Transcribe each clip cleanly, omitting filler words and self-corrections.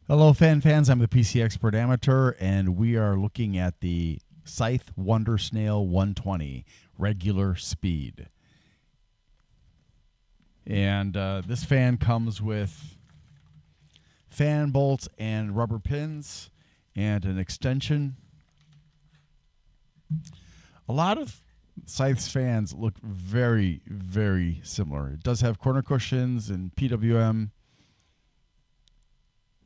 Hello, fans. I'm the PC Expert Amateur, and we are looking at the Scythe Wonder Snail 120 regular speed. And this fan comes with fan bolts and rubber pins and an extension. A lot of Scythe's fans look very, very similar. It does have corner cushions and PWM,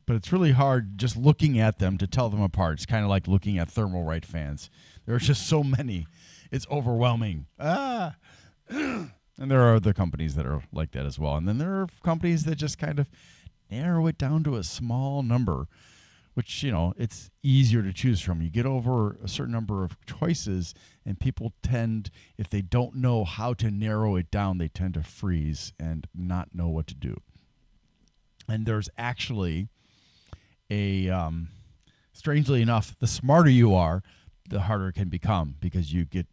but it's really hard just looking at them to tell them apart. It's kind of like looking at Thermalright fans. There are just so many. It's overwhelming. And there are other companies that are like that as well. And then there are companies that just kind of narrow it down to a small number, which, it's easier to choose from. You get over a certain number of choices, and people tend, if they don't know how to narrow it down, they tend to freeze and not know what to do. And there's actually strangely enough, the smarter you are, the harder it can become, because you get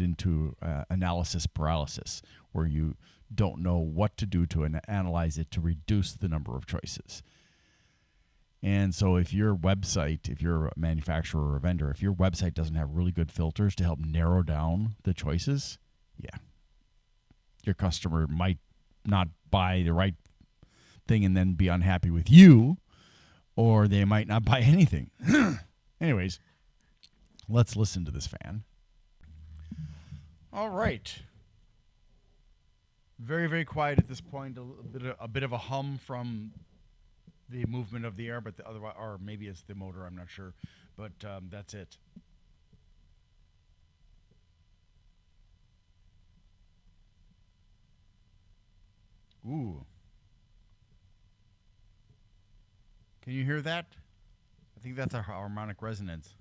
into analysis paralysis, where you don't know what to do to analyze it to reduce the number of choices. And so if you're a manufacturer or a vendor, if your website doesn't have really good filters to help narrow down the choices, your customer might not buy the right thing and then be unhappy with you, or they might not buy anything. Anyways, let's listen to this fan. All right. Very, very quiet at this point. A bit of a hum from the movement of the air, but the other, or maybe it's the motor. I'm not sure, but that's it. Ooh. Can you hear that? I think that's a harmonic resonance.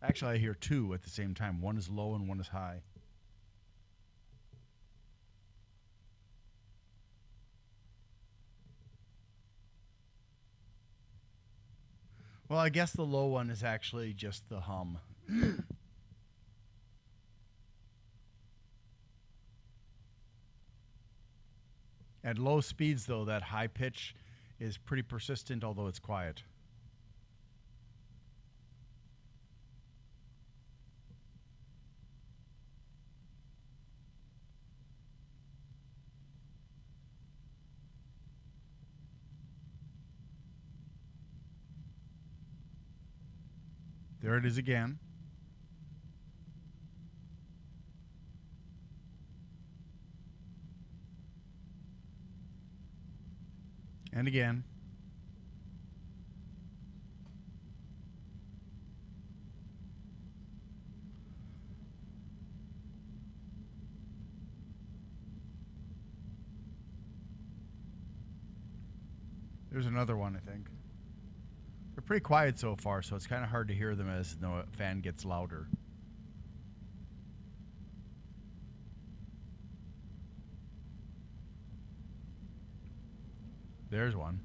Actually, I hear two at the same time. One is low and one is high. Well, I guess the low one is actually just the hum. At low speeds, though, that high pitch is pretty persistent, although it's quiet. There it is again. And again. There's another one, I think. They're pretty quiet so far, so it's kind of hard to hear them as the fan gets louder. There's one.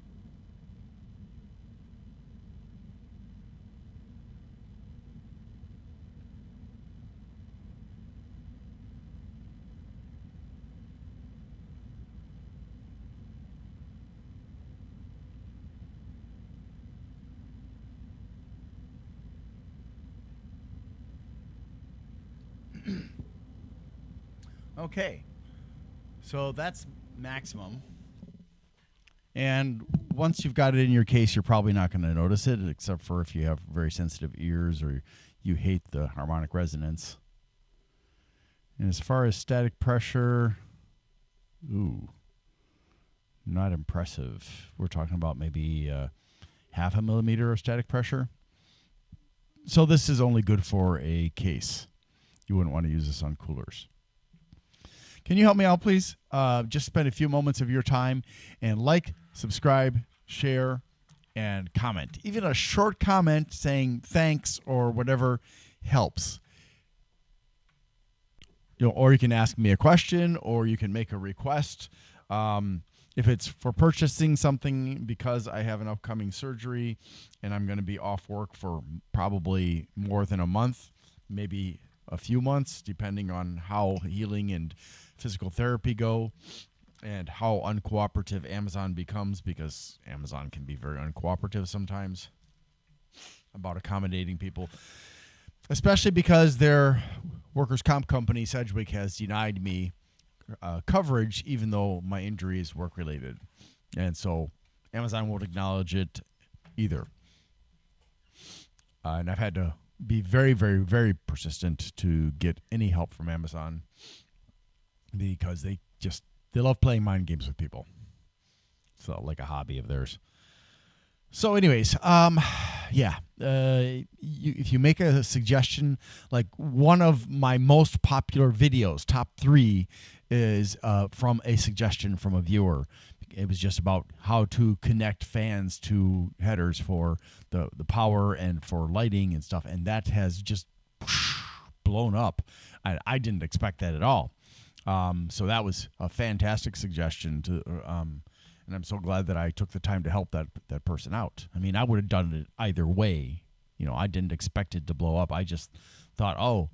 Okay. So that's maximum. And once you've got it in your case, you're probably not going to notice it, except for if you have very sensitive ears or you hate the harmonic resonance. And as far as static pressure, not impressive. We're talking about maybe half a millimeter of static pressure. So this is only good for a case. You wouldn't want to use this on coolers. Can you help me out, please? Just spend a few moments of your time and like, subscribe, share, and comment. Even a short comment saying thanks or whatever helps. Or you can ask me a question, or you can make a request. If it's for purchasing something because I have an upcoming surgery and I'm going to be off work for probably more than a month, maybe a few months, depending on how healing and physical therapy go. and how uncooperative Amazon becomes, because Amazon can be very uncooperative sometimes about accommodating people, especially because their workers' comp company, Sedgwick, has denied me coverage even though my injury is work-related. And so Amazon won't acknowledge it either. And I've had to be very, very, very persistent to get any help from Amazon because they love playing mind games with people. So like a hobby of theirs. So anyways, if you make a suggestion, like one of my most popular videos, top 3, is from a suggestion from a viewer. It was just about how to connect fans to headers for the power and for lighting and stuff, and that has just blown up. I didn't expect that at all. So that was a fantastic suggestion to. And I'm so glad that I took the time to help that person out. I mean, I would have done it either way. I didn't expect it to blow up. I just thought, oh,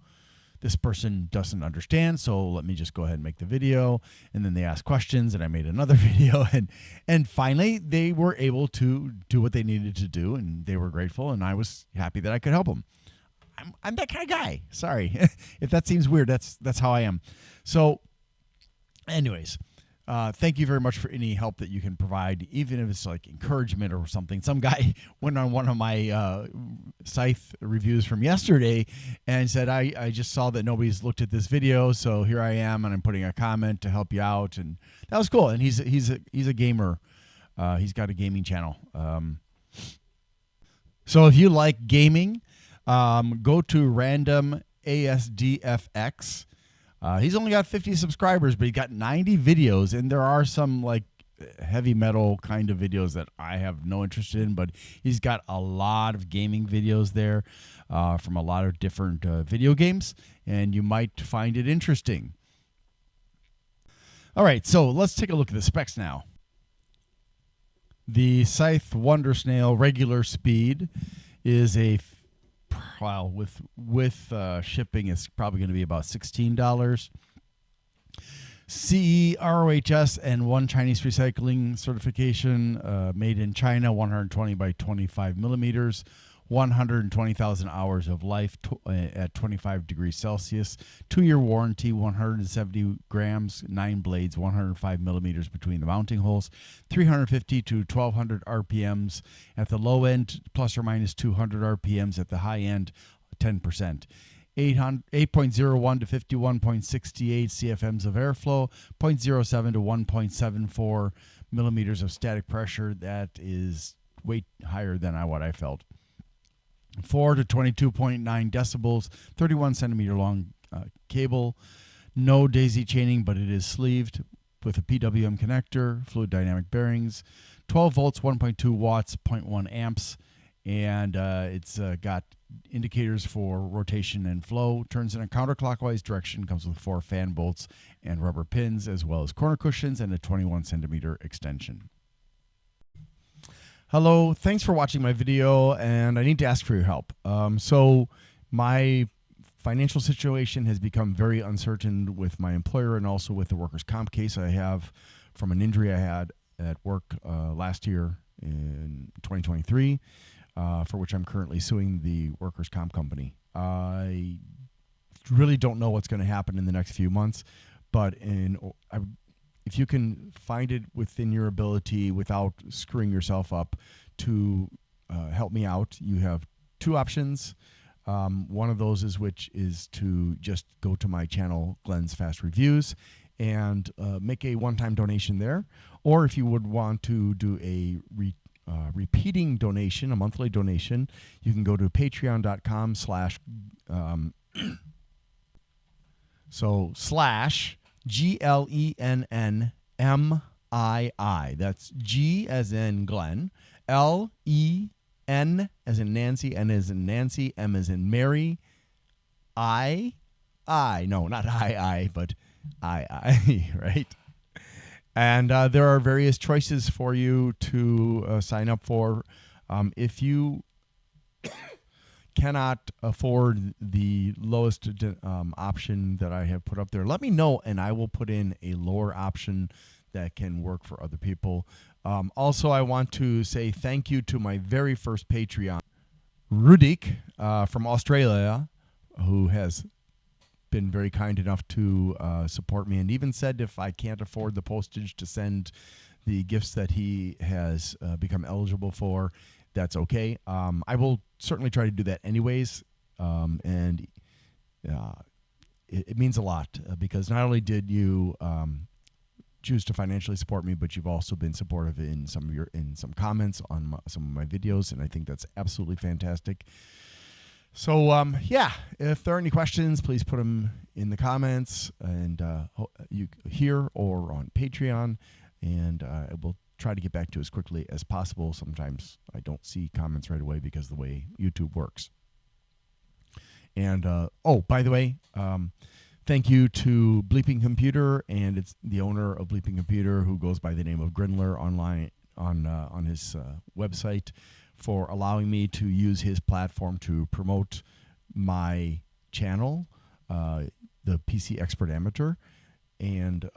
this person doesn't understand, so let me just go ahead and make the video. And then they asked questions, and I made another video. And finally, they were able to do what they needed to do, and they were grateful, and I was happy that I could help them. I'm that kind of guy. Sorry. If that seems weird, that's how I am. So, anyways. Thank you very much for any help that you can provide, even if it's like encouragement or something. Some guy went on one of my Scythe reviews from yesterday and said, I just saw that nobody's looked at this video, so here I am, and I'm putting a comment to help you out. And that was cool. And he's a gamer. He's got a gaming channel. So if you like gaming, go to Random ASDFX. He's only got 50 subscribers, but he got 90 videos, and there are some like heavy metal kind of videos that I have no interest in, but he's got a lot of gaming videos there from a lot of different video games, and you might find it interesting. All right, so let's take a look at the specs now. The Scythe Wonder Snail regular speed is with shipping, it's probably going to be about $16. CE, ROHS, and 1 Chinese recycling certification, made in China, 120 by 25 millimeters, 120,000 hours of life at 25 degrees Celsius, 2-year warranty, 170 grams, 9 blades, 105 millimeters between the mounting holes, 350 to 1200 RPMs at the low end, plus or minus 200 RPMs at the high end, 10%. 8.01 to 51.68 CFMs of airflow, 0.07 to 1.74 millimeters of static pressure. That is way higher than what I felt. 4 to 22.9 decibels, 31 centimeter long cable, no daisy chaining, but it is sleeved with a PWM connector, fluid dynamic bearings, 12 volts, 1.2 watts, 0.1 amps, and it's got indicators for rotation and flow, turns in a counterclockwise direction, comes with 4 fan bolts and rubber pins, as well as corner cushions and a 21 centimeter extension. Hello, thanks for watching my video, and I need to ask for your help. So my financial situation has become very uncertain with my employer and also with the workers' comp case I have from an injury I had at work last year in 2023, for which I'm currently suing the workers' comp company. I really don't know what's going to happen in the next few months, but if you can find it within your ability without screwing yourself up to help me out, you have 2 options. One of those is to just go to my channel, Glenn's Fast Reviews, and make a one-time donation there. Or if you would want to do a repeating donation, a monthly donation, you can go to patreon.com slash GLENNMII. That's G as in Glenn, LEN as in Nancy, N as in Nancy, M as in Mary, no, not but I, right? And there are various choices for you to sign up for. If you cannot afford the lowest option that I have put up there, let me know, and I will put in a lower option that can work for other people. Also, I want to say thank you to my very first Patreon, Rudik from Australia, who has been very kind enough to support me, and even said if I can't afford the postage to send the gifts that he has become eligible for, that's okay. I will certainly try to do that anyways, and it means a lot because not only did you choose to financially support me, but you've also been supportive in some comments on some of my videos, and I think that's absolutely fantastic. So yeah, if there are any questions, please put them in the comments, and you here or on Patreon, and I will try to get back to as quickly as possible. Sometimes I don't see comments right away because of the way YouTube works. And oh, by the way, thank you to Bleeping Computer, and it's the owner of Bleeping Computer, who goes by the name of Grindler online on his website, for allowing me to use his platform to promote my channel, the PC Expert Amateur, and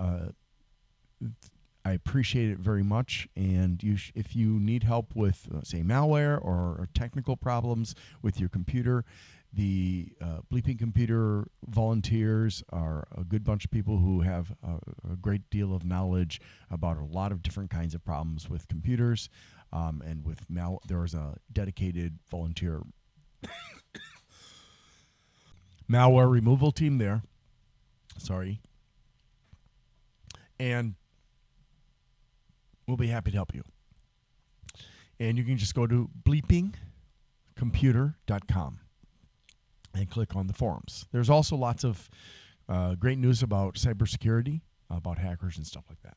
I appreciate it very much. And if you need help with, say, malware or technical problems with your computer, the Bleeping Computer volunteers are a good bunch of people who have a great deal of knowledge about a lot of different kinds of problems with computers. And with there's a dedicated volunteer malware removal team there. Sorry. And we'll be happy to help you. And you can just go to bleepingcomputer.com and click on the forums. There's also lots of great news about cybersecurity, about hackers and stuff like that.